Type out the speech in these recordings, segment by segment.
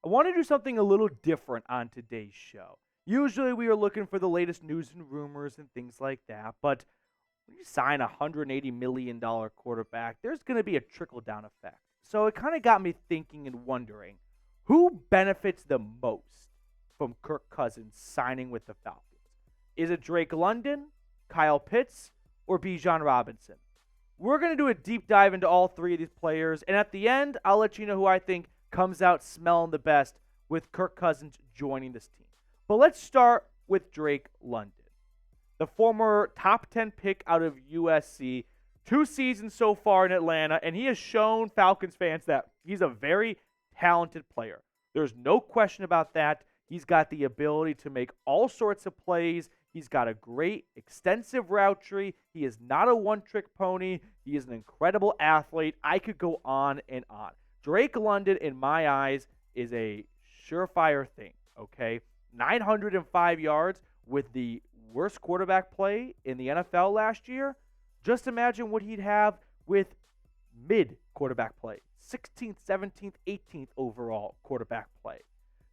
I want to do something a little different on today's show. Usually we are looking for the latest news and rumors and things like that, but when you sign a $180 million quarterback, there's going to be a trickle-down effect. So it kind of got me thinking and wondering, who benefits the most from Kirk Cousins signing with the Falcons? Is it Drake London, Kyle Pitts, or Bijan Robinson? We're going to do a deep dive into all three of these players, and at the end, I'll let you know who I think comes out smelling the best with Kirk Cousins joining this team. But let's start with Drake London, the former top 10 pick out of USC, 2 seasons so far in Atlanta, and he has shown Falcons fans that he's a very talented player. There's no question about that. He's got the ability to make all sorts of plays. He's got a great, extensive route tree. He is not a one-trick pony. He is an incredible athlete. I could go on and on. Drake London, in my eyes, is a surefire thing, okay? 905 yards with the worst quarterback play in the NFL last year. Just imagine what he'd have with mid-quarterback play. 16th, 17th, 18th overall quarterback play.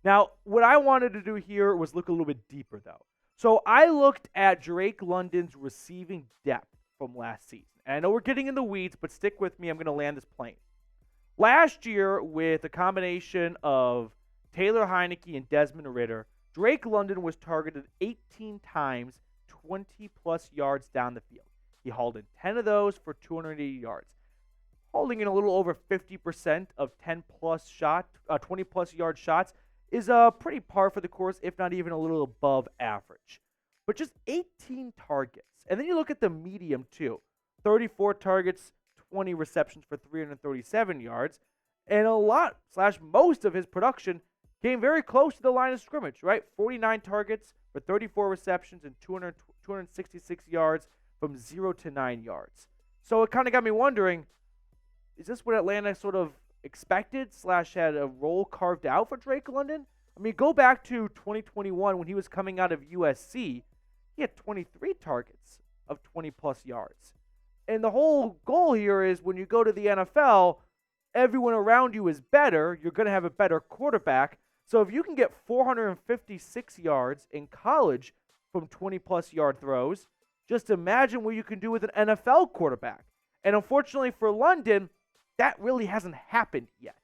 Now, what I wanted to do here was look a little bit deeper, though. So I looked at Drake London's receiving depth from last season. And I know we're getting in the weeds, but stick with me. I'm going to land this plane. Last year, with a combination of Taylor Heineke and Desmond Ridder, Drake London was targeted 18 times, 20-plus yards down the field. He hauled in 10 of those for 280 yards. Holding in a little over 50% of 10-plus shot, 20-plus yard shots is pretty par for the course, if not even a little above average. But just 18 targets. And then you look at the medium, too. 34 targets, 20 receptions for 337 yards. And most of his production came very close to the line of scrimmage, right? 49 targets for 34 receptions and 266 yards from 0 to 9 yards. So it kind of got me wondering, is this what Atlanta sort of expected / had a role carved out for Drake London? I mean, go back to 2021 when he was coming out of USC. He had 23 targets of 20-plus yards. And the whole goal here is when you go to the NFL, everyone around you is better. You're going to have a better quarterback. So if you can get 456 yards in college from 20-plus yard throws, just imagine what you can do with an NFL quarterback. And unfortunately for London, that really hasn't happened yet.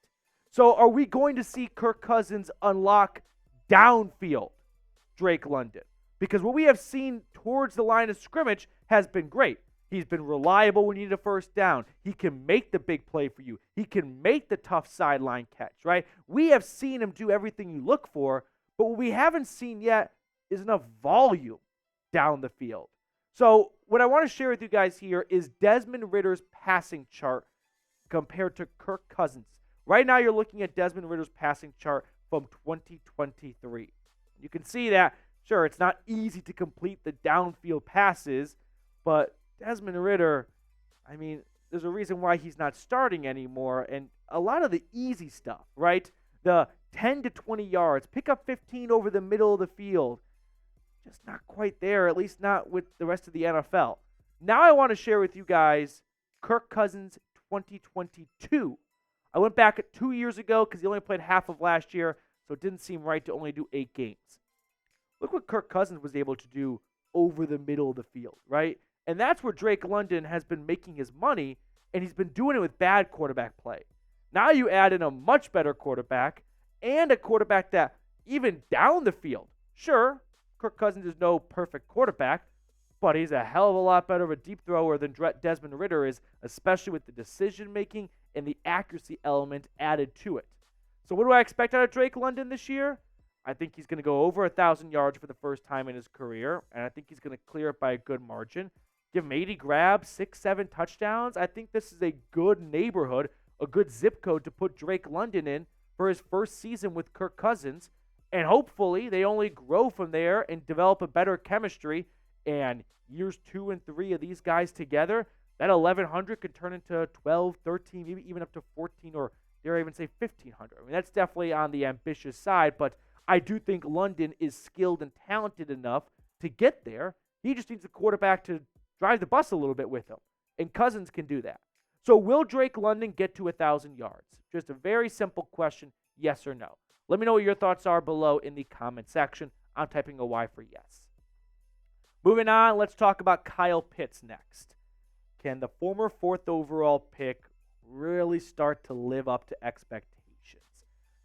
So are we going to see Kirk Cousins unlock downfield Drake London? Because what we have seen towards the line of scrimmage has been great. He's been reliable when you need a first down. He can make the big play for you. He can make the tough sideline catch, right? We have seen him do everything you look for, but what we haven't seen yet is enough volume down the field. So what I want to share with you guys here is Desmond Ridder's passing chart compared to Kirk Cousins. Right now you're looking at Desmond Ridder's passing chart from 2023. You can see that, sure, it's not easy to complete the downfield passes, but Desmond Ridder, I mean, there's a reason why he's not starting anymore. And a lot of the easy stuff, right? The 10 to 20 yards, pick up 15 over the middle of the field. Just not quite there, at least not with the rest of the NFL. Now I want to share with you guys Kirk Cousins 2022. I went back 2 years ago because he only played half of last year, so it didn't seem right to only do 8 games. Look what Kirk Cousins was able to do over the middle of the field, right? And that's where Drake London has been making his money, and he's been doing it with bad quarterback play. Now you add in a much better quarterback and a quarterback that even down the field, sure, Kirk Cousins is no perfect quarterback, but he's a hell of a lot better of a deep thrower than Desmond Ridder is, especially with the decision-making and the accuracy element added to it. So what do I expect out of Drake London this year? I think he's going to go over 1,000 yards for the first time in his career, and I think he's going to clear it by a good margin. Give him 80 grabs, 6-7 touchdowns. I think this is a good neighborhood, a good zip code to put Drake London in for his first season with Kirk Cousins. And hopefully they only grow from there and develop a better chemistry. And years 2 and 3 of these guys together, that 1,100 could turn into 12, 13, maybe even up to 14 or dare I even say 1,500. I mean, that's definitely on the ambitious side, but I do think London is skilled and talented enough to get there. He just needs a quarterback to drive the bus a little bit with him. and Cousins can do that. So will Drake London get to 1,000 yards? Just a very simple question, yes or no. Let me know what your thoughts are below in the comment section. I'm typing a Y for yes. Moving on, let's talk about Kyle Pitts next. Can the former 4th overall pick really start to live up to expectations?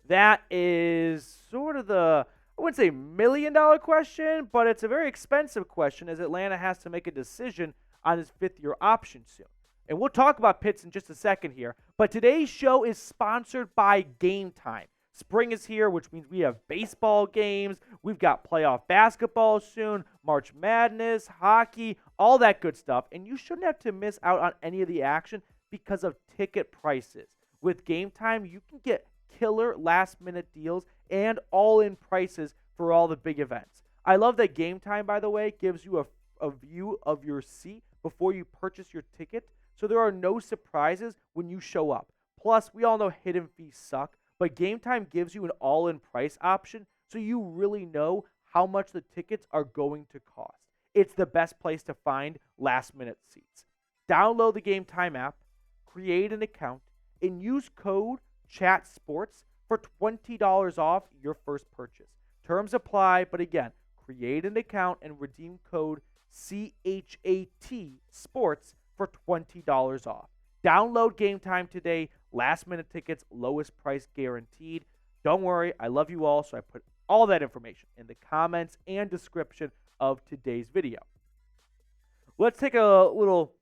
That is sort of the, I wouldn't say $1 million question, but it's a very expensive question as Atlanta has to make a decision on his 5th-year option soon. And we'll talk about Pitts in just a second here, but today's show is sponsored by Game Time. Spring is here, which means we have baseball games, we've got playoff basketball soon, March Madness, hockey, all that good stuff, and you shouldn't have to miss out on any of the action because of ticket prices. With Game Time, you can get killer last-minute deals and all-in prices for all the big events. I love that Game Time, by the way, gives you a view of your seat before you purchase your ticket, so there are no surprises when you show up. Plus, we all know hidden fees suck, but Game Time gives you an all-in price option, so you really know how much the tickets are going to cost. It's the best place to find last-minute seats. Download the Game Time app, create an account, and use code CHATSPORTS for $20 off your first purchase. Terms apply, but again, create an account and redeem code CHAT SPORTS for $20 off. Download Game Time today. Last minute tickets, lowest price guaranteed. Don't worry, I love you all, so I put all that information in the comments and description of today's video. Let's take a little,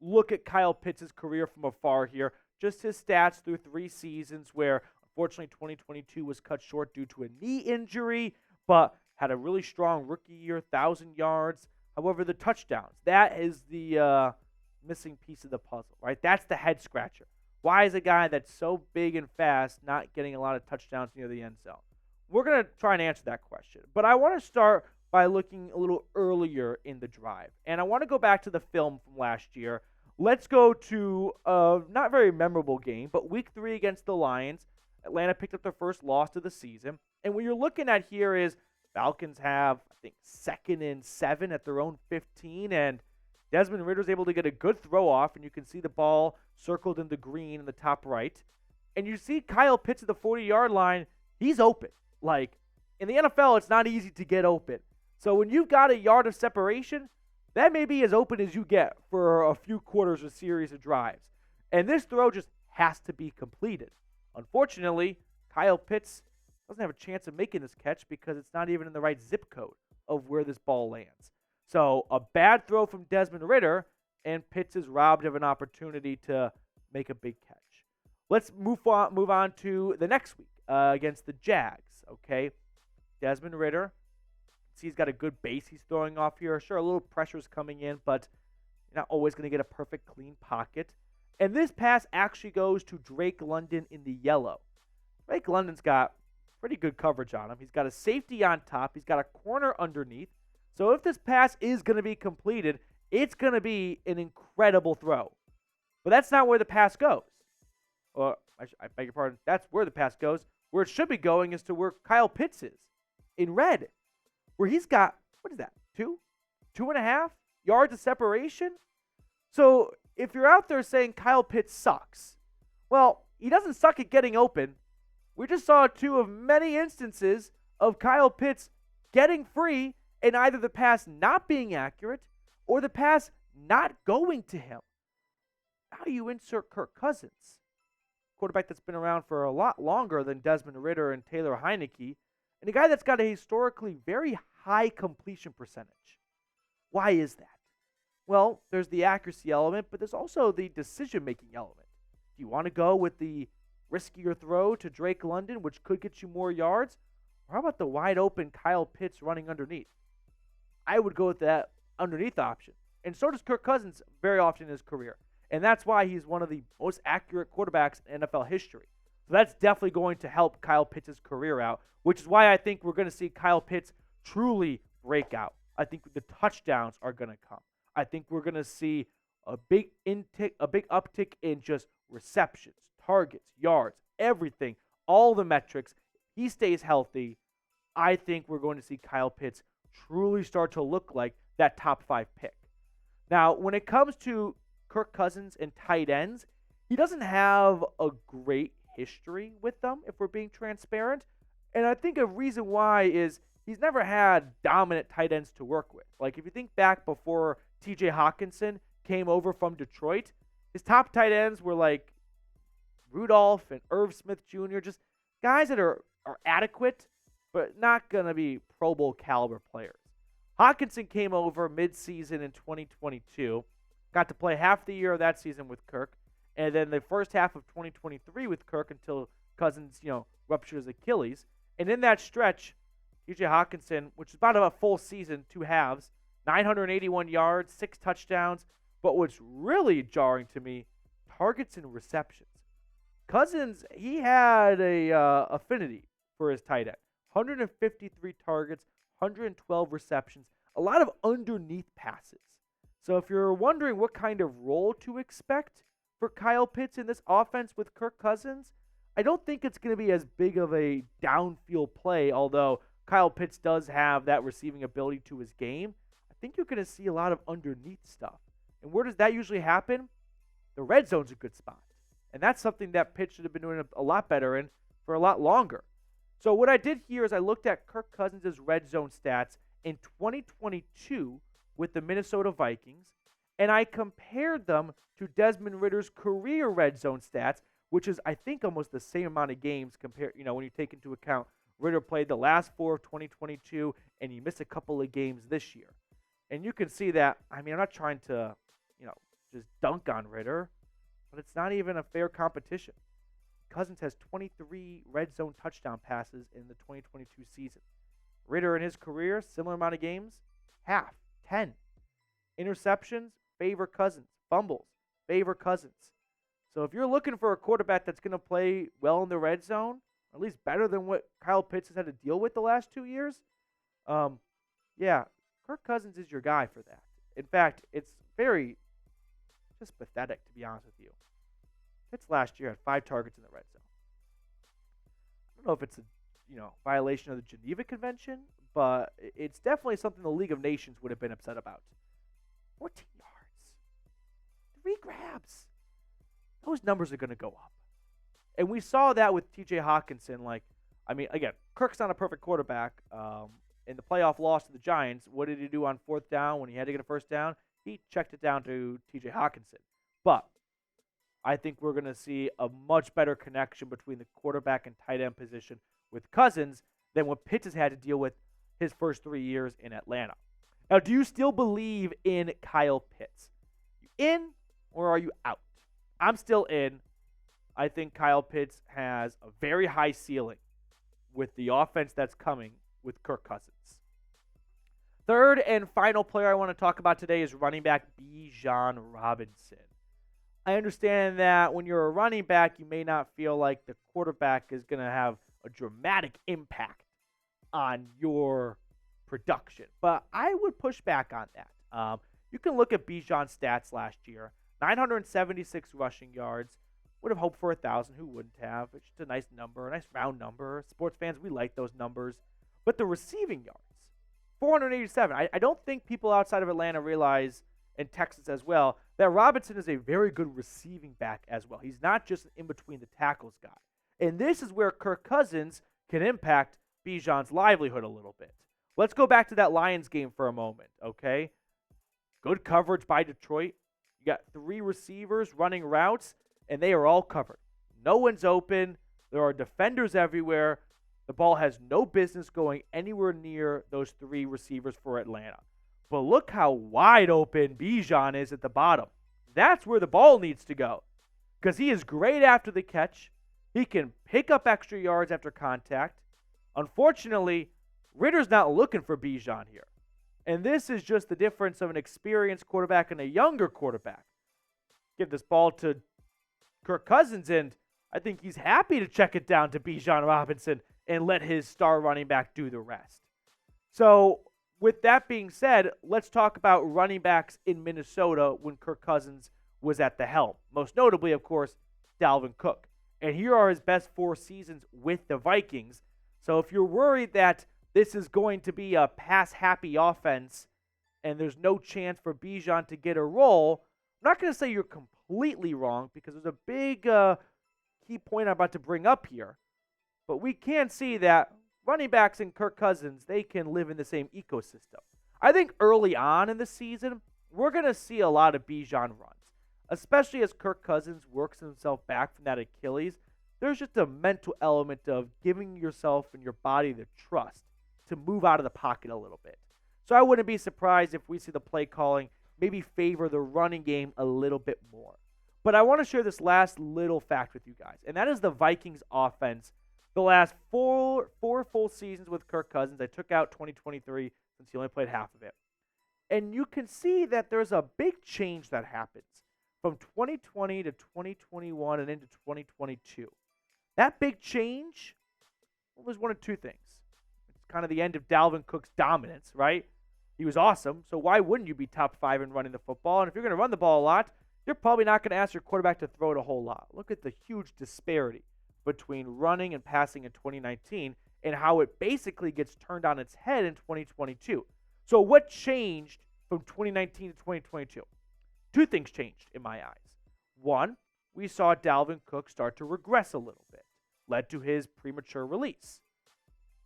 look at Kyle Pitts' career from afar here. Just his stats through 3 seasons where, unfortunately, 2022 was cut short due to a knee injury, but had a really strong rookie year, 1,000 yards. However, the touchdowns, that is the missing piece of the puzzle, right? That's the head scratcher. Why is a guy that's so big and fast not getting a lot of touchdowns near the end zone? We're going to try and answer that question. But I want to start by looking a little earlier in the drive. And I want to go back to the film from last year. Let's go to a not very memorable game, but week 3 against the Lions. Atlanta picked up their first loss of the season. And what you're looking at here is Falcons have, I think, 2nd and 7 at their own 15, and Desmond Ridder's able to get a good throw off, and you can see the ball circled in the green in the top right. And you see Kyle Pitts at the 40-yard line. He's open. Like, in the NFL, it's not easy to get open. So when you've got a yard of separation, that may be as open as you get for a few quarters or series of drives. And this throw just has to be completed. Unfortunately, Kyle Pitts doesn't have a chance of making this catch because it's not even in the right zip code of where this ball lands. So a bad throw from Desmond Ridder, and Pitts is robbed of an opportunity to make a big catch. Let's move on to the next week against the Jags, okay? Desmond Ridder, see he's got a good base he's throwing off here. Sure, a little pressure's coming in, but you're not always going to get a perfect clean pocket. And this pass actually goes to Drake London in the yellow. Drake London's got pretty good coverage on him. He's got a safety on top. He's got a corner underneath. So if this pass is going to be completed, it's going to be an incredible throw. But that's not where the pass goes. Or, I beg your pardon, that's where the pass goes. Where it should be going is to where Kyle Pitts is, in red. Where he's got, what is that, 2.5 yards of separation? So if you're out there saying Kyle Pitts sucks, well, he doesn't suck at getting open. We just saw 2 of many instances of Kyle Pitts getting free and either the pass not being accurate or the pass not going to him. Now you insert Kirk Cousins, quarterback that's been around for a lot longer than Desmond Ridder and Taylor Heineke, and a guy that's got a historically very high completion percentage. Why is that? Well, there's the accuracy element, but there's also the decision-making element. Do you want to go with the riskier throw to Drake London, which could get you more yards? Or how about the wide-open Kyle Pitts running underneath? I would go with that underneath option. And so does Kirk Cousins very often in his career. And that's why he's one of the most accurate quarterbacks in NFL history. So that's definitely going to help Kyle Pitts' career out, which is why I think we're going to see Kyle Pitts truly break out. I think the touchdowns are going to come. I think we're going to see a big uptick in just receptions, targets, yards, everything, all the metrics. He stays healthy. I think we're going to see Kyle Pitts truly start to look like that top 5 pick. Now, when it comes to Kirk Cousins and tight ends, he doesn't have a great history with them, if we're being transparent. And I think a reason why is he's never had dominant tight ends to work with. Like, if you think back before TJ Hawkinson came over from Detroit, his top tight ends were like Rudolph and Irv Smith Jr., just guys that are adequate, but not going to be Pro Bowl caliber players. Hawkinson came over midseason in 2022, got to play half the year of that season with Kirk, and then the first half of 2023 with Kirk until Cousins, ruptured his Achilles. And in that stretch, TJ Hawkinson, which is about a full season, 2 halves, 981 yards, 6 touchdowns. But what's really jarring to me, targets and receptions. Cousins, he had a affinity for his tight end. 153 targets, 112 receptions, a lot of underneath passes. So if you're wondering what kind of role to expect for Kyle Pitts in this offense with Kirk Cousins, I don't think it's going to be as big of a downfield play, although Kyle Pitts does have that receiving ability to his game. I think you're going to see a lot of underneath stuff. And where does that usually happen? The red zone's a good spot. And that's something that Pitts should have been doing a lot better in for a lot longer. So what I did here is I looked at Kirk Cousins' red zone stats in 2022 with the Minnesota Vikings, and I compared them to Desmond Ridder's career red zone stats, which is, I think, almost the same amount of games compared, when you take into account Ridder played the last 4 of 2022, and he missed a couple of games this year. And you can see that, I'm not trying to, just dunk on Ridder, but it's not even a fair competition. Cousins has 23 red zone touchdown passes in the 2022 season. Ridder in his career, similar amount of games, half, 10. Interceptions, favor Cousins. Fumbles, favor Cousins. So if you're looking for a quarterback that's going to play well in the red zone, at least better than what Kyle Pitts has had to deal with the last 2 years, Kirk Cousins is your guy for that. In fact, it's very just pathetic, to be honest with you. Pitts last year had 5 targets in the red zone. I don't know if it's a violation of the Geneva Convention, but it's definitely something the League of Nations would have been upset about. 14 yards. 3 grabs. Those numbers are going to go up. And we saw that with TJ Hawkinson. Again, Kirk's not a perfect quarterback. In the playoff loss to the Giants, what did he do on 4th down when he had to get a first down? He checked it down to TJ Hawkinson. But I think we're going to see a much better connection between the quarterback and tight end position with Cousins than what Pitts has had to deal with his first 3 years in Atlanta. Now, do you still believe in Kyle Pitts? You in or are you out? I'm still in. I think Kyle Pitts has a very high ceiling with the offense that's coming with Kirk Cousins. Third and final player I want to talk about today is running back Bijan Robinson. I understand that when you're a running back, you may not feel like the quarterback is going to have a dramatic impact on your production, but I would push back on that. You can look at Bijan's stats last year. 976 rushing yards. Would have hoped for 1,000. Who wouldn't have? It's just a nice number, a nice round number. Sports fans, we like those numbers. But the receiving yards, 487. I don't think people outside of Atlanta realize, and Texas as well, that Robinson is a very good receiving back as well. He's not just an in-between the tackles guy. And this is where Kirk Cousins can impact Bijan's livelihood a little bit. Let's go back to that Lions game for a moment, okay? Good coverage by Detroit. You got 3 receivers running routes, and they are all covered. No one's open. There are defenders everywhere. The ball has no business going anywhere near those 3 receivers for Atlanta. But look how wide open Bijan is at the bottom. That's where the ball needs to go, because he is great after the catch. He can pick up extra yards after contact. Unfortunately, Ridder's not looking for Bijan here. And this is just the difference of an experienced quarterback and a younger quarterback. Give this ball to Kirk Cousins, and I think he's happy to check it down to Bijan Robinson and let his star running back do the rest. So, with that being said, let's talk about running backs in Minnesota when Kirk Cousins was at the helm. Most notably, of course, Dalvin Cook. And here are his best 4 seasons with the Vikings. So if you're worried that this is going to be a pass-happy offense and there's no chance for Bijan to get a role, I'm not going to say you're completely wrong because there's a big key point I'm about to bring up here. But we can see that running backs and Kirk Cousins, they can live in the same ecosystem. I think early on in the season, we're going to see a lot of Bijan runs, especially as Kirk Cousins works himself back from that Achilles. There's just a mental element of giving yourself and your body the trust to move out of the pocket a little bit. So I wouldn't be surprised if we see the play calling maybe favor the running game a little bit more. But I want to share this last little fact with you guys, and that is the Vikings offense. The last four full seasons with Kirk Cousins, I took out 2023 since he only played half of it. And you can see that there's a big change that happens from 2020 to 2021 and into 2022. That big change was one of two things. It's kind of the end of Dalvin Cook's dominance, right? He was awesome, so why wouldn't you be top 5 in running the football? And if you're going to run the ball a lot, you're probably not going to ask your quarterback to throw it a whole lot. Look at the huge disparity between running and passing in 2019 and how it basically gets turned on its head in 2022. So what changed from 2019 to 2022? Two things changed in my eyes. One, we saw Dalvin Cook start to regress a little bit, led to his premature release.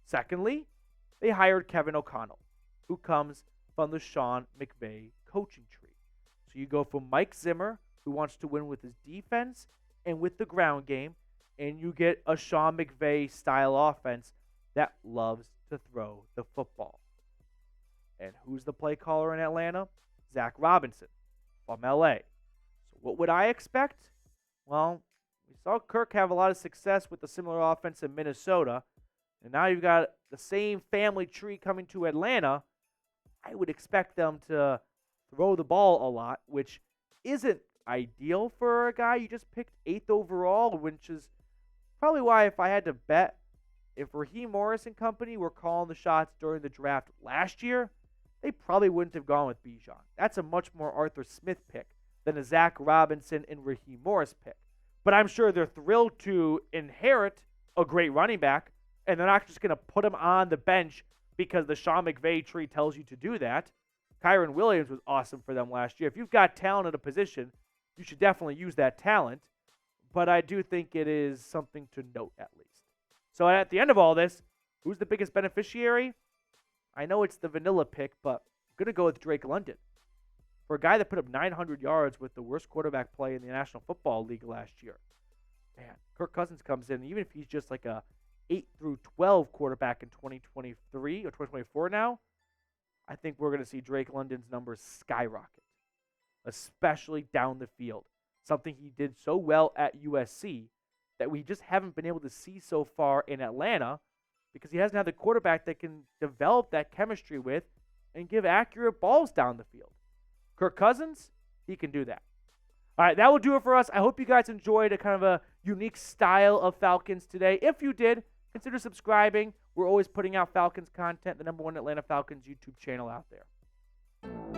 Secondly, they hired Kevin O'Connell, who comes from the Sean McVay coaching tree. So you go from Mike Zimmer, who wants to win with his defense and with the ground game, and you get a Sean McVay style offense that loves to throw the football. And who's the play caller in Atlanta? Zach Robinson from LA. So what would I expect? Well, we saw Kirk have a lot of success with a similar offense in Minnesota, and now you've got the same family tree coming to Atlanta. I would expect them to throw the ball a lot, which isn't ideal for a guy you just picked 8th overall, which is probably why if I had to bet, if Raheem Morris and company were calling the shots during the draft last year, they probably wouldn't have gone with Bijan. That's a much more Arthur Smith pick than a Zach Robinson and Raheem Morris pick. But I'm sure they're thrilled to inherit a great running back, and they're not just going to put him on the bench because the Sean McVay tree tells you to do that. Kyron Williams was awesome for them last year. If you've got talent at a position, you should definitely use that talent. But I do think it is something to note at least. So at the end of all this, who's the biggest beneficiary? I know it's the vanilla pick, but I'm going to go with Drake London. For a guy that put up 900 yards with the worst quarterback play in the National Football League last year. Man, Kirk Cousins comes in, even if he's just like a 8 through 12 quarterback in 2023 or 2024 now, I think we're going to see Drake London's numbers skyrocket, especially down the field. Something he did so well at USC that we just haven't been able to see so far in Atlanta because he hasn't had the quarterback that can develop that chemistry with and give accurate balls down the field. Kirk Cousins, he can do that. All right, that will do it for us. I hope you guys enjoyed a kind of a unique style of Falcons today. If you did, consider subscribing. We're always putting out Falcons content, the #1 Atlanta Falcons YouTube channel out there.